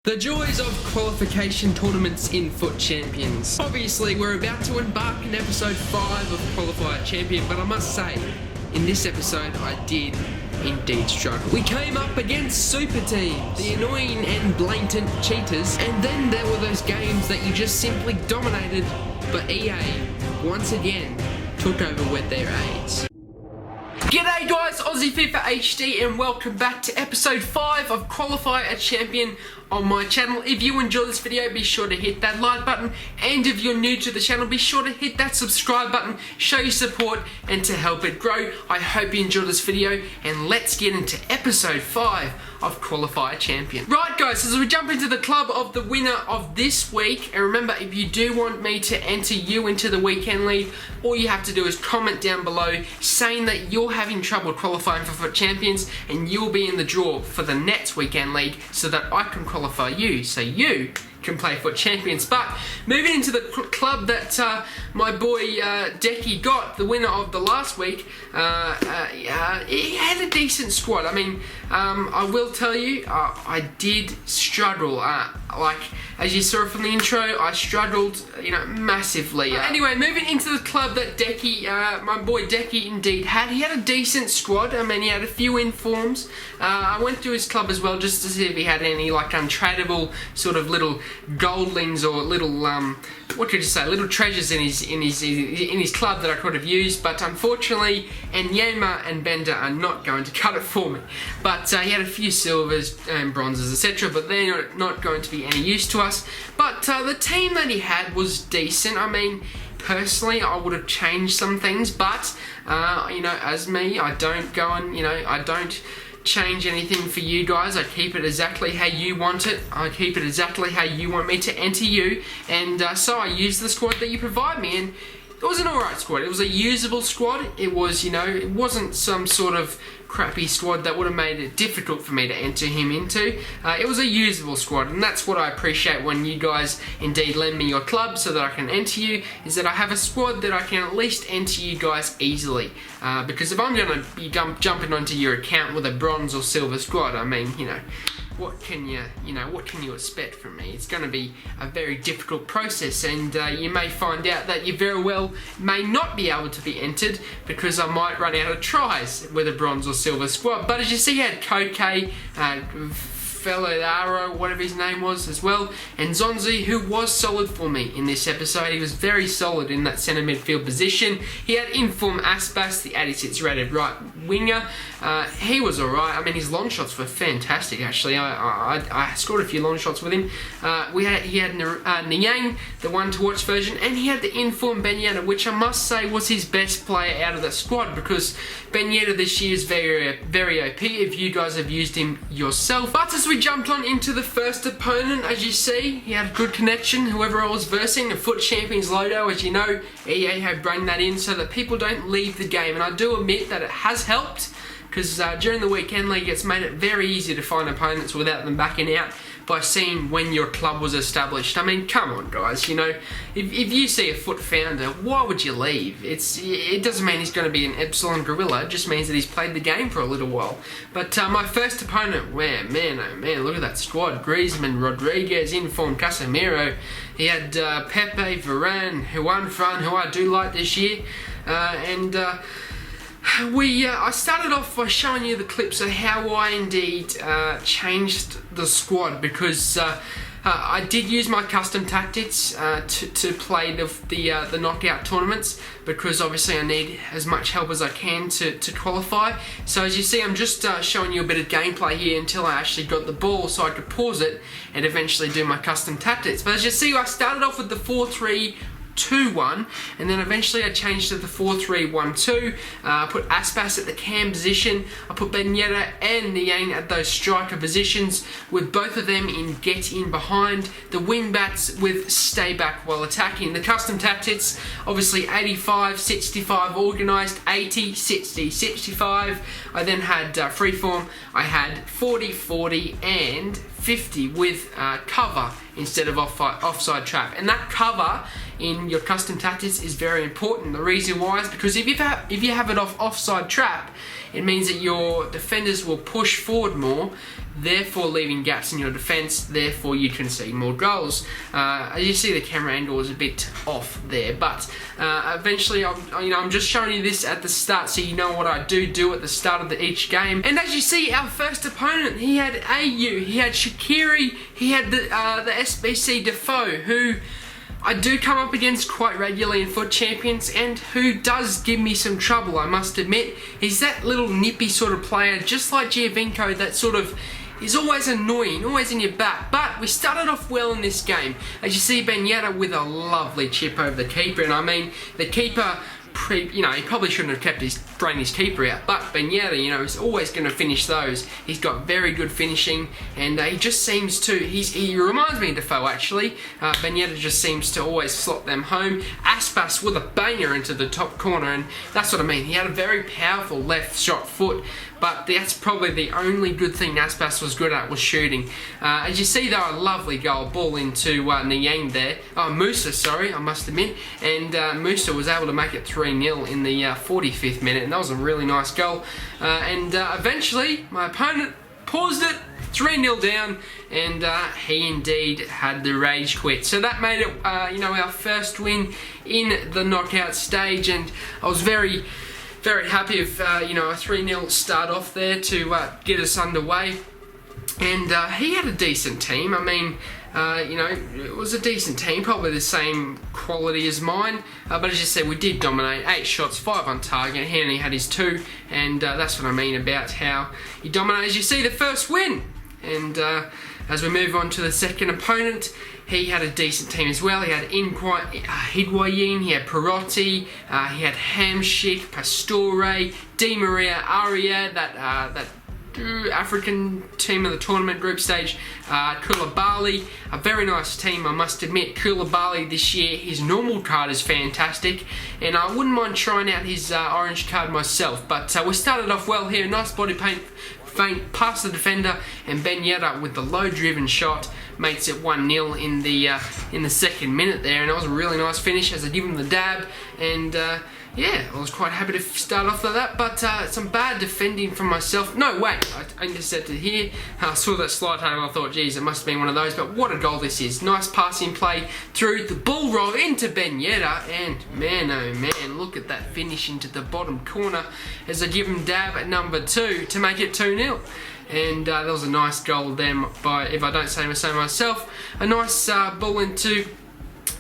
The joys of qualification tournaments in FUT Champions. Obviously, we're about to embark on episode 5 of Qualified Champion, but I must say, in this episode, I did indeed struggle. We came up against super teams, the annoying and blatant cheaters, and then there were those games that you just simply dominated, but EA, once again, took over with their aids. G'day guys, Aussie Fifa HD, and welcome back to episode 5 of Qualify a Champion on my channel. If you enjoy this video, be sure to hit that like button, and if you're new to the channel, be sure to hit that subscribe button, show your support, and to help it grow. I hope you enjoyed this video, and let's get into episode 5 of Qualify a Champion. Right guys, as we jump into the club of the winner of this week, and remember, if you do want me to enter you into the weekend league, all you have to do is comment down below saying that you're having trouble qualifying for FUT Champions, and you'll be in the draw for the next weekend league so that I can qualify you, so you can play FUT Champions. But moving into the club that my boy Decky got, the winner of the last week, he had a decent squad. I mean, I will tell you, I did struggle. Like, as you saw from the intro, I struggled, massively. Anyway, moving into the club that Decky, my boy Decky indeed had. He had a decent squad. I mean, he had a few informs. I went through his club as well just to see if he had any like untradeable sort of little goldlings or little what could you say, little treasures in his club that I could have used. But unfortunately, Enyema and Bender are not going to cut it for me. But he had a few silvers and bronzes, etc. But they're not going to be any use to us. But the team that he had was decent. I mean, personally, I would have changed some things, but as me, I don't go and I don't change anything for you guys. I keep it exactly how you want it. I keep it exactly how you want me to enter you, and so I use the squad that you provide me, and it was an alright squad. It was a usable squad. It was, it wasn't some sort of crappy squad that would have made it difficult for me to enter him into. It was a usable squad, and that's what I appreciate when you guys indeed lend me your club so that I can enter you, is that I have a squad that I can at least enter you guys easily. Because if I'm going to be jumping onto your account with a bronze or silver squad, I mean, what can you expect from me? It's going to be a very difficult process, and you may find out that you very well may not be able to be entered because I might run out of tries with a bronze or silver squad. But as you see, you had Koke, Felodaro, whatever his name was as well, and Zonzi, who was solid for me in this episode. He was very solid in that centre midfield position. He had inform Aspas, the 86 rated right winger. He was alright. I mean, his long shots were fantastic, actually. I scored a few long shots with him. He had Niang, the one to watch version, and he had the inform Ben Yedder, which I must say was his best player out of the squad, because Ben Yedder this year is very, very OP if you guys have used him yourself. But as we jumped on into the first opponent, as you see, he had a good connection, whoever I was versing, the FUT Champions logo. As you know, EA have brought that in so that people don't leave the game, and I do admit that it has helped, because during the weekend league it's made it very easy to find opponents without them backing out by seeing when your club was established. I mean, come on guys, if you see a FUT founder, why would you leave? It doesn't mean he's going to be an Epsilon gorilla, it just means that he's played the game for a little while. But my first opponent, man, oh man, look at that squad. Griezmann, Rodriguez, Inform, Casemiro. He had Pepe, Varane, Juan Fran, who I do like this year, I started off by showing you the clips of how I indeed changed the squad, because I did use my custom tactics to play the knockout tournaments, because obviously I need as much help as I can to qualify. So as you see, I'm just showing you a bit of gameplay here until I actually got the ball so I could pause it and eventually do my custom tactics. But as you see, I started off with the 4-3-2-1, and then eventually I changed to the 4-3-1-2. I put Aspas at the cam position. I put Ben Yedder and Niang at those striker positions, with both of them in get in behind. The wing backs with stay back while attacking. The custom tactics, obviously 85-65 organised, 80-60-65. I then had freeform. I had 40-40 and 50 with cover instead of offside trap, and that cover in your custom tactics is very important. The reason why is because if you have it offside trap, it means that your defenders will push forward more therefore leaving gaps in your defence, therefore you concede more goals. As you see, the camera angle is a bit off there, but eventually, I'm just showing you this at the start so you know what I do at the start of each game. And as you see, our first opponent, he had AU, he had Shaqiri, he had the SBC Defoe, who I do come up against quite regularly in FUT Champions, and who does give me some trouble, I must admit. He's that little nippy sort of player, just like Giovinco, that sort of is always annoying, always in your back. But we started off well in this game. As you see, Ben Yedder with a lovely chip over the keeper, and I mean, the keeper, he probably shouldn't have thrown his keeper out, but Ben Yedder, is always going to finish those. He's got very good finishing, and he just seems to, he reminds me of Defoe actually. Ben Yedder just seems to always slot them home. Aspas with a banger into the top corner, and that's what I mean. He had a very powerful left shot foot, but that's probably the only good thing Aspas was good at, was shooting. As you see though, a lovely goal, ball into Niang there. Musa, sorry, I must admit. And Musa was able to make it 3-0 in the 45th minute, and that was a really nice goal. And eventually, my opponent paused it, 3-0 down, and he indeed had the rage quit. So that made it, our first win in the knockout stage, and I was very happy with, a 3-0 start off there to get us underway. And he had a decent team. I mean, it was a decent team, probably the same quality as mine. But as you said, we did dominate. 8 shots, 5 on target. He only had his 2, and that's what I mean about how he dominated. As you see, the first win. And as we move on to the second opponent, he had a decent team as well. He had Higuain, he had Perotti, he had Hamsik, Pastore, Di Maria, Aria, that African team of the tournament group stage, Koulibaly, a very nice team, I must admit. Koulibaly this year, his normal card is fantastic, and I wouldn't mind trying out his orange card myself. But we started off well here, nice body paint feint past the defender, and Ben Yedder with the low driven shot makes it 1-0 in the second minute there, and that was a really nice finish as I give him the dab. And yeah, I was quite happy to start off like that, but some bad defending from myself. No, wait, I intercepted here. I saw that slide home, I thought, geez, it must have been one of those, but what a goal this is. Nice passing play through the ball roll into Ben Yedder, and man, oh man, look at that finish into the bottom corner as I give him dab at number 2 to make it 2-0. And that was a nice goal then by, if I don't say so myself, a nice ball into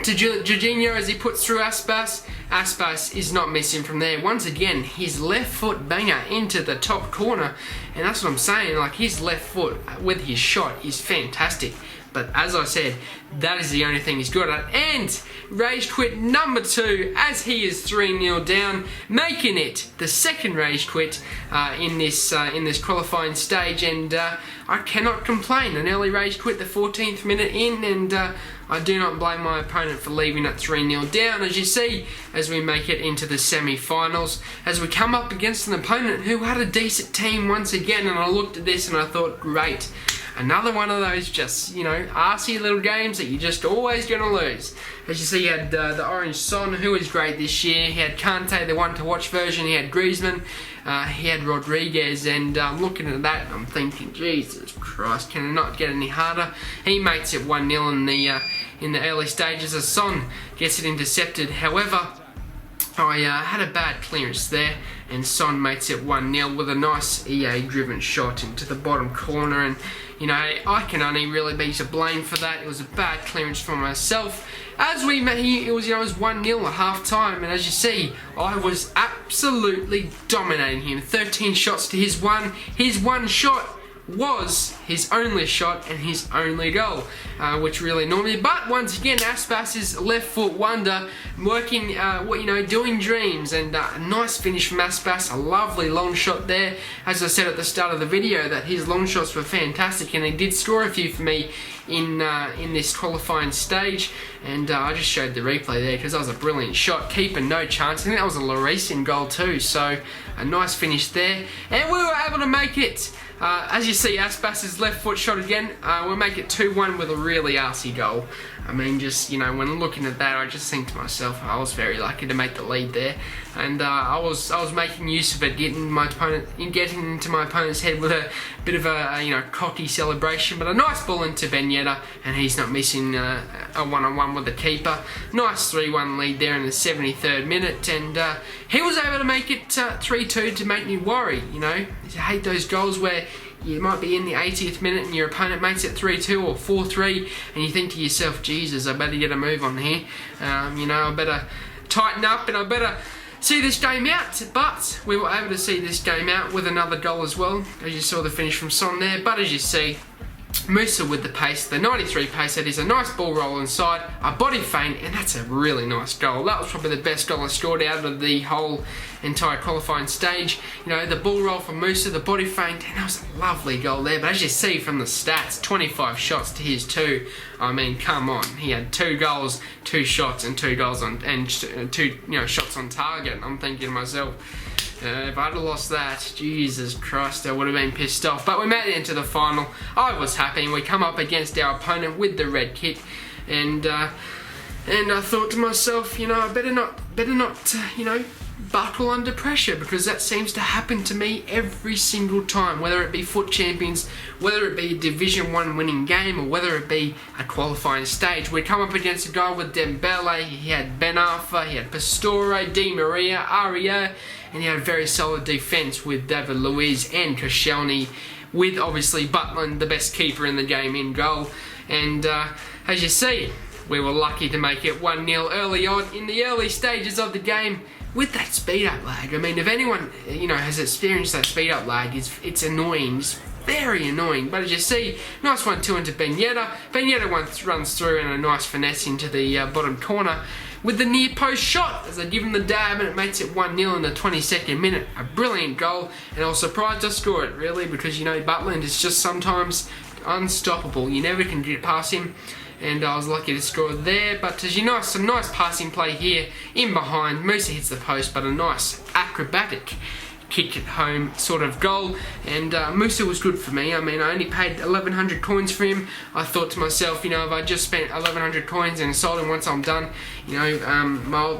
Jorginho as he puts through Aspas. Aspas is not missing from there. Once again, his left foot banger into the top corner, and that's what I'm saying, like his left foot with his shot is fantastic. But as I said, that is the only thing he's good at. And rage quit number 2 as he is 3-0 down, making it the second rage quit in this qualifying stage. And I cannot complain. An early rage quit the 14th minute in, and I do not blame my opponent for leaving it 3-0 down, as you see, as we make it into the semi-finals, as we come up against an opponent who had a decent team once again. And I looked at this and I thought, great. Another one of those just, arsey little games that you're just always going to lose. As you see, he had the Orange Son, who was great this year. He had Kante, the one-to-watch version. He had Griezmann. He had Rodriguez. And looking at that, I'm thinking, Jesus Christ, can it not get any harder? He makes it 1-0 in the early stages as Son gets it intercepted. However, I had a bad clearance there, and Son makes it 1-0 with a nice EA-driven shot into the bottom corner. And I can only really be to blame for that. It was a bad clearance from myself. As it was 1-0 at half time, and as you see, I was absolutely dominating him. 13 shots to his one. His one shot was his only shot and his only goal, which really annoyed me. But once again, Aspas' left foot wonder, working, doing dreams, and a nice finish from Aspas, a lovely long shot there. As I said at the start of the video, that his long shots were fantastic, and he did score a few for me in this qualifying stage. And I just showed the replay there because that was a brilliant shot. Keeper no chance. I think that was a Llorisian goal too. So a nice finish there, and we were able to make it As you see, Aspas' left foot shot again. We'll make it 2-1 with a really arsey goal. I mean, just, you know, when looking at that, I just think to myself, I was very lucky to make the lead there, and I was making use of it, getting into my opponent's head with a bit of a you know, cocky celebration, but a nice ball into Benetta, and he's not missing a one-on-one with the keeper. Nice 3-1 lead there in the 73rd minute, and he was able to make it 3-2 to make me worry. You know, I hate those goals where you might be in the 80th minute and your opponent makes it 3-2 or 4-3, and you think to yourself, Jesus, I better get a move on here. You know, I better tighten up and I better see this game out. But we were able to see this game out with another goal as well, as you saw the finish from Son there. But as you see, Musa with the pace, the 93 pace, that is a nice ball roll inside, a body feint, and that's a really nice goal. That was probably the best goal I scored out of the whole entire qualifying stage. You know, the ball roll from Musa, the body feint, and that was a lovely goal there. But as you see from the stats, 25 shots to his 2. I mean, come on, he had 2 goals, 2 shots, and 2 goals on, and 2 shots on target. I'm thinking to myself, if I'd have lost that, Jesus Christ, I would have been pissed off. But we made it into the final. I was happy, and we come up against our opponent with the red kit, and I thought to myself, you know, I better not, you know, buckle under pressure, because that seems to happen to me every single time, whether it be FUT Champions, whether it be a Division 1 winning game, or whether it be a qualifying stage. We come up against a guy with Dembele, he had Ben Arfa, he had Pastore, Di Maria, Aria, and he had a very solid defence with David Luiz and Koscielny, with obviously Butland, the best keeper in the game, in goal. And as you see, we were lucky to make it 1-0 early on in the early stages of the game with that speed up lag. I mean, if anyone, you know, has experienced that speed up lag, it's annoying. It's very annoying. But as you see, nice 1-2 into Benetta. Benetta runs through and a nice finesse into the bottom corner with the near post shot as they give him the dab, and it makes it 1-0 in the 22nd minute. A brilliant goal, and I was surprised to score it, really, because, you know, Butland is just sometimes unstoppable. You never can get past him, and I was lucky to score there. But as you know, some nice passing play here in behind. Musa hits the post, but a nice acrobatic kick it home sort of goal, and Musa was good for me. I mean, I only paid 1,100 coins for him. I thought to myself, you know, if I just spent 1,100 coins and sold him once I'm done, you know,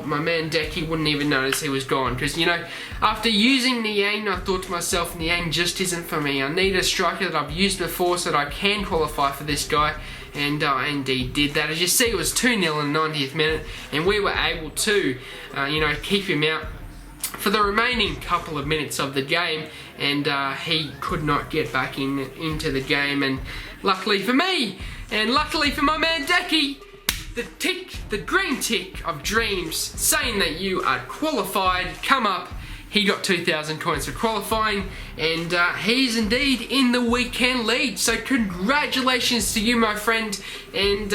my man Decky wouldn't even notice he was gone, because, you know, after using Niang, I thought to myself, Niang just isn't for me. I need a striker that I've used before so that I can qualify for this guy, and I indeed did that. As you see, it was 2-0 in the 90th minute, and we were able to, you know, keep him out for the remaining couple of minutes of the game, and he could not get back into the game. And luckily for me, and luckily for my man Decky, the green tick of dreams saying that you are qualified come up. He got 2,000 coins for qualifying, and he's indeed in the weekend lead. So congratulations to you, my friend, and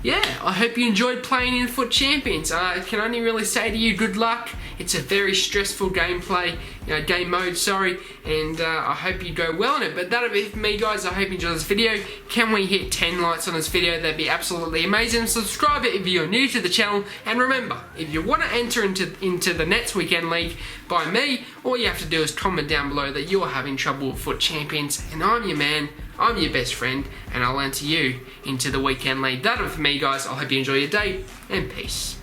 yeah, I hope you enjoyed playing in FUT Champions. I can only really say to you, good luck. It's a very stressful game mode, sorry, and I hope you go well in it. But that'll be it for me, guys. I hope you enjoyed this video. Can we hit 10 likes on this video? That'd be absolutely amazing. Subscribe if you're new to the channel, and remember, if you want to enter into the next weekend league by me, all you have to do is comment down below that you're having trouble with FUT Champions, and I'm your man, I'm your best friend, and I'll enter you into the weekend league. That'll be it for me, guys. I hope you enjoy your day, and peace.